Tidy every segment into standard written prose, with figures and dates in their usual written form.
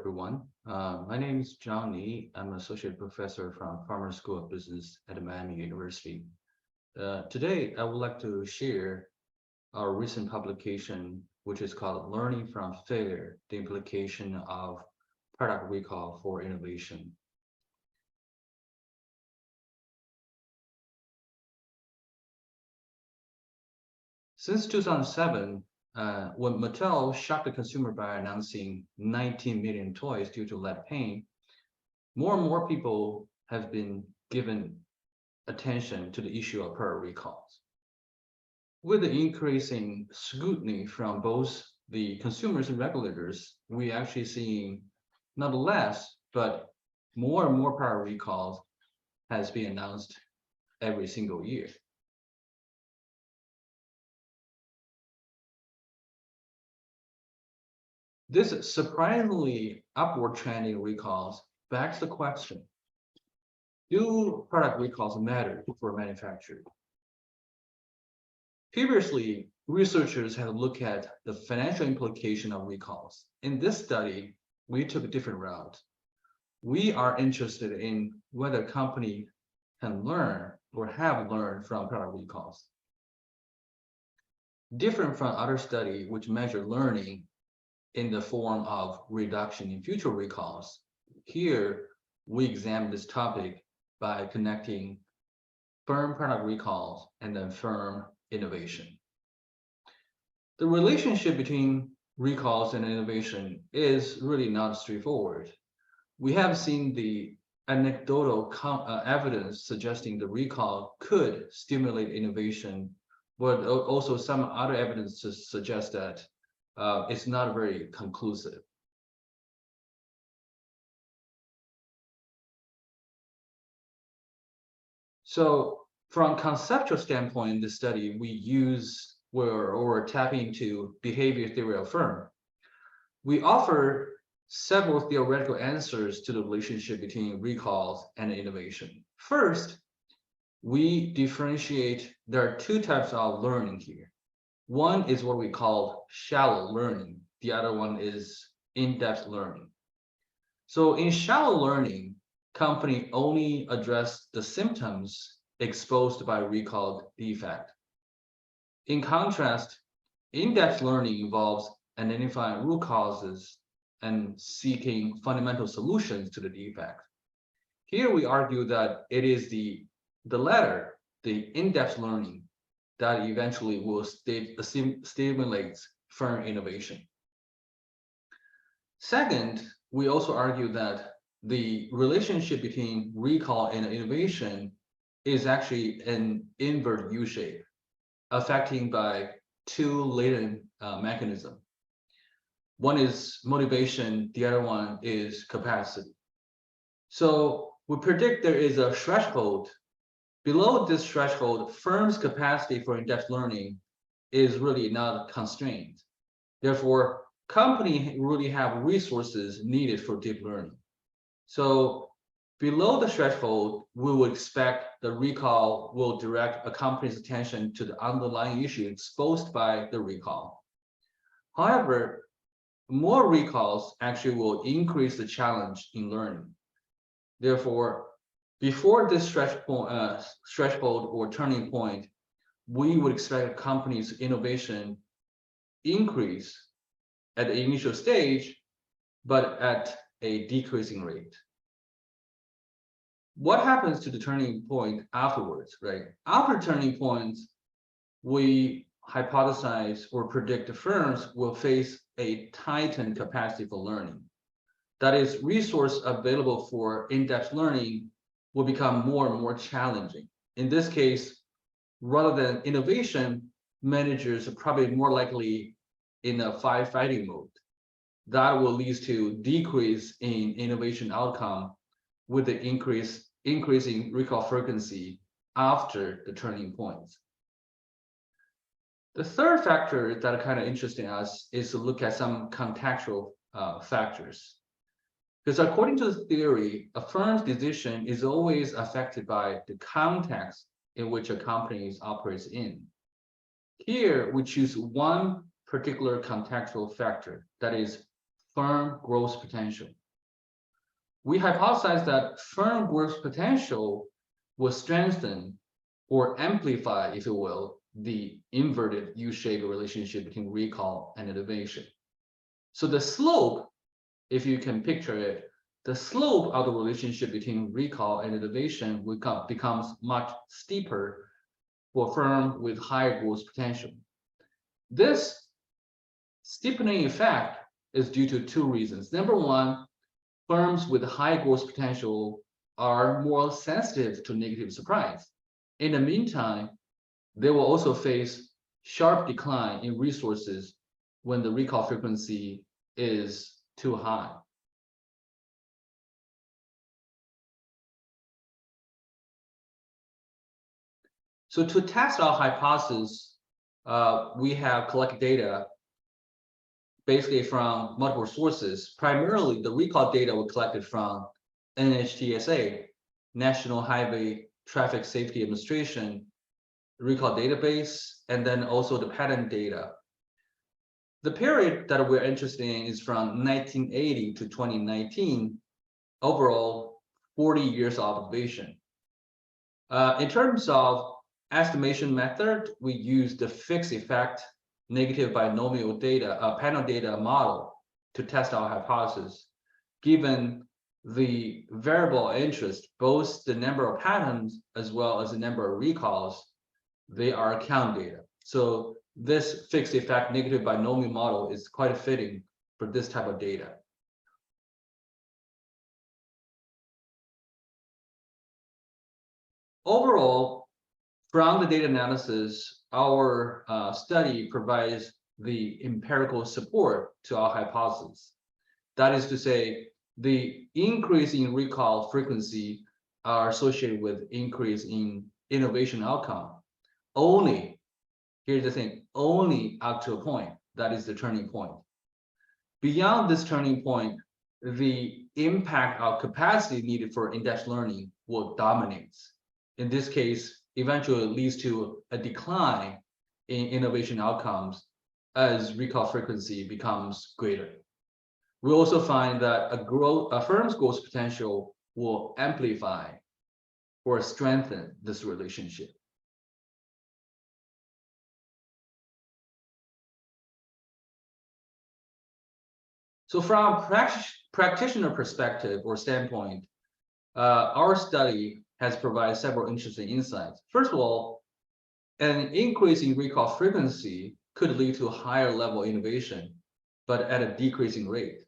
everyone. My name is John Lee. I'm an associate professor from Farmer School of Business at Miami University. Today, I would like to share our recent publication, which is called Learning from Failure, the Implication of Product Recall for Innovation. Since 2007, when Mattel shocked the consumer by announcing 19 million toys due to lead paint, more and more people have been given attention to the issue of product recalls. With the increasing scrutiny from both the consumers and regulators, we actually seeing not less, but more and more product recalls has been announced every single year. This surprisingly upward trend in recalls begs the question, do product recalls matter for manufacturers? Previously, researchers had looked at the financial implication of recalls. In this study, we took a different route. We are interested in whether a company can learn or have learned from product recalls. Different from other studies which measure learning in the form of reduction in future recalls, here we examine this topic by connecting firm product recalls and then firm innovation. The relationship between recalls and innovation is really not straightforward. We have seen the anecdotal evidence suggesting the recall could stimulate innovation, but also some other evidence to suggest that it's not very conclusive. So from conceptual standpoint, in this study, we use or tap into behavior theory of firm. We offer several theoretical answers to the relationship between recalls and innovation. First, we differentiate there are two types of learning here. One is what we call shallow learning. The other one is in-depth learning. So in shallow learning, company only address the symptoms exposed by recalled defect. In contrast, in-depth learning involves identifying root causes and seeking fundamental solutions to the defect. Here we argue that it is the latter, the in-depth learning, that eventually will stimulate firm innovation. Second, we also argue that the relationship between recall and innovation is actually an invert U-shape, affecting by two latent mechanisms. One is motivation, the other one is capacity. So we predict there is a threshold. Below this threshold, firm's capacity for in-depth learning is really not constrained. Therefore, companies really have resources needed for deep learning. So below the threshold, we would expect the recall will direct a company's attention to the underlying issue exposed by the recall. However, more recalls actually will increase the challenge in learning. Therefore, before this threshold or turning point, we would expect a company's innovation increase at the initial stage, but at a decreasing rate. What happens to the turning point afterwards, right? After turning points, we hypothesize or predict the firms will face a tightened capacity for learning. That is, resource available for in-depth learning will become more and more challenging. In this case, rather than innovation, managers are probably more likely in a firefighting mode. That will lead to decrease in innovation outcome with the increasing recall frequency after the turning points. The third factor that kind of interesting us is to look at some contextual factors. Because according to the theory, a firm's decision is always affected by the context in which a company operates in. Here, we choose one particular contextual factor, that is firm growth potential. We hypothesized that firm growth potential will strengthen or amplify, if you will, the inverted U-shaped relationship between recall and innovation. So the slope, if you can picture it, the slope of the relationship between recall and innovation becomes much steeper for firms with higher growth potential. This steepening effect is due to two reasons. Number one, firms with high growth potential are more sensitive to negative surprise. In the meantime, they will also face sharp decline in resources when the recall frequency is too high. So to test our hypothesis, we have collected data basically from multiple sources. Primarily, the recall data were collected from NHTSA, National Highway Traffic Safety Administration recall database, and then also the patent data. The period that we're interested in is from 1980 to 2019, overall 40 years of observation. In terms of estimation method, we use the fixed effect negative binomial data, panel data model to test our hypothesis. Given the variable interest, both the number of patents as well as the number of recalls, they are count data. So this fixed effect negative binomial model is quite fitting for this type of data. Overall, from the data analysis, our study provides the empirical support to our hypothesis. That is to say, the increase in recall frequency are associated with increase in innovation outcome. Only, here's the thing, only up to a point. That is the turning point. Beyond this turning point, the impact of capacity needed for in-depth learning will dominate. In this case, eventually leads to a decline in innovation outcomes as recall frequency becomes greater. We also find that a firm's growth potential will amplify or strengthen this relationship. So from a practitioner perspective or standpoint, our study has provided several interesting insights. First of all, an increase in recall frequency could lead to higher level innovation, but at a decreasing rate.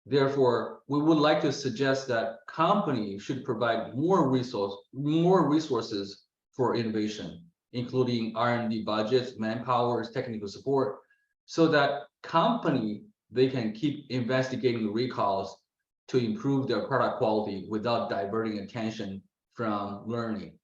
Therefore, we would like to suggest that companies should provide more resources for innovation, including R&D budgets, manpower, technical support, so that they can keep investigating recalls to improve their product quality without diverting attention from learning.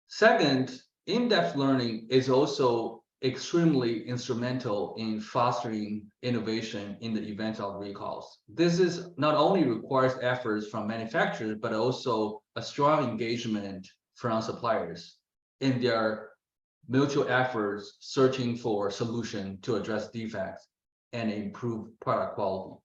Second, in-depth learning is also extremely instrumental in fostering innovation in the event of recalls. This is not only requires efforts from manufacturers, but also a strong engagement from suppliers in their mutual efforts searching for solution to address defects and improve product quality.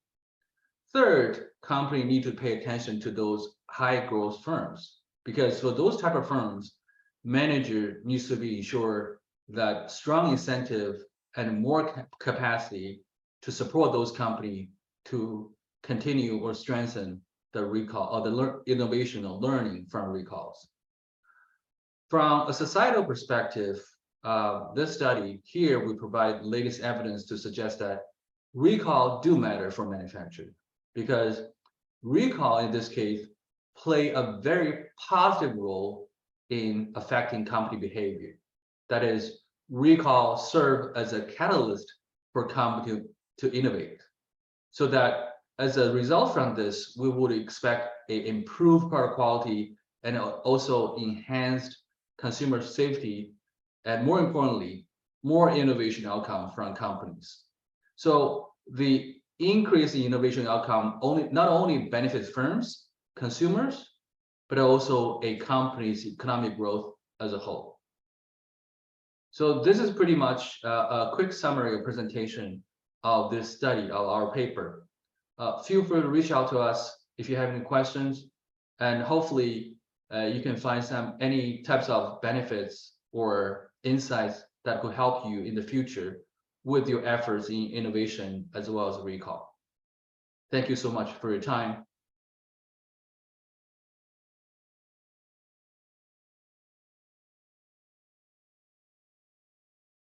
Third, companies need to pay attention to those high growth firms, because for those type of firms, manager needs to be ensured that strong incentive and more capacity to support those companies to continue or strengthen the recall or the innovation or learning from recalls. From a societal perspective, this study here, we provide latest evidence to suggest that recall do matter for manufacturing, because recall in this case play a very positive role in affecting company behavior. That is, recall serve as a catalyst for company to innovate. So that as a result from this, we would expect an improved product quality and also enhanced consumer safety, and more importantly, more innovation outcome from companies. So the increase in innovation outcome not only benefits firms, consumers, but also a company's economic growth as a whole. So this is pretty much a quick summary of presentation of this study, of our paper. Feel free to reach out to us if you have any questions, and hopefully you can find any types of benefits or insights that could help you in the future with your efforts in innovation as well as recall. Thank you so much for your time.